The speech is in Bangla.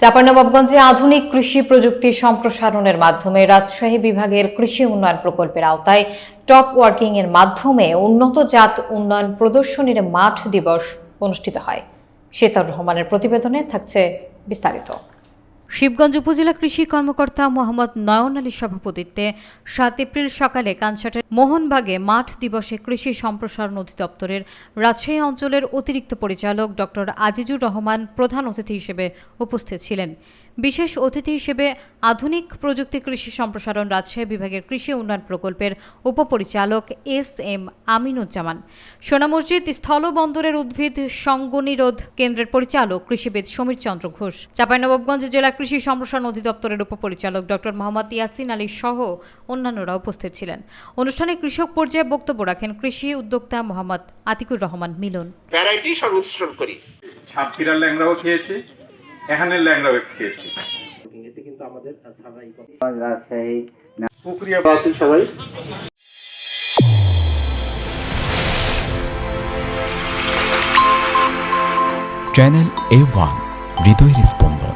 চাঁপাইনবাবগঞ্জে আধুনিক কৃষি প্রযুক্তি সম্প্রসারণের মাধ্যমে রাজশাহী বিভাগের কৃষি উন্নয়ন প্রকল্পের আওতায় টপ ওয়ার্কিং এর মাধ্যমে উন্নত জাত উন্নয়ন প্রদর্শনীর মাঠ দিবস অনুষ্ঠিত হয়। সেতার রহমানের প্রতিবেদনে থাকছে বিস্তারিত। শিবগঞ্জ উপজেলা কৃষি কর্মকর্তা মোহাম্মদ নয়ন আলীর সভাপতিত্বে ৭ এপ্রিল সকালে কানসাটের মোহনবাগে মাঠ দিবসে কৃষি সম্প্রসারণ অধিদপ্তরের রাজশাহী অঞ্চলের অতিরিক্ত পরিচালক ডক্টর আজিজুর রহমান প্রধান অতিথি হিসেবে উপস্থিত ছিলেন। বিশেষ অতিথি হিসেবে আধুনিক প্রযুক্তি কৃষি সম্প্রসারণ রাজশাহী বিভাগের কৃষি উন্নয়ন প্রকল্পের উপপরিচালক এস.এম. আমিনুজ্জামান, সোনা মসজিদ স্থলবন্দরের উদ্ভিদ সংগনিরোধ কেন্দ্রের পরিচালক কৃষিবিদ সমীর চন্দ্র ঘোষ, চাঁপাইনবাবগঞ্জ জেলা কৃষি সম্প্রসারণ অধিদপ্তরের উপপরিচালক ডক্টর মোহাম্মদ ইয়াসিন আলী সহ অন্যান্যরা উপস্থিত ছিলেন। অনুষ্ঠানে কৃষক পর্যায়ে বক্তব্য রাখেন কৃষি উদ্যোক্তা মোহাম্মদ আতিকুর রহমান মিলন। ভ্যারাইটি সংমিশ্রণ করি, সাতক্ষীরার ল্যাংড়াও খেয়েছি, এখানের ল্যাংড়াও খেয়েছি। এতে কিন্তু আমাদের রাজশাহী পুকুরিয়া বাসি সবাই। চ্যানেল A1 হৃদয়ের স্পন্দন।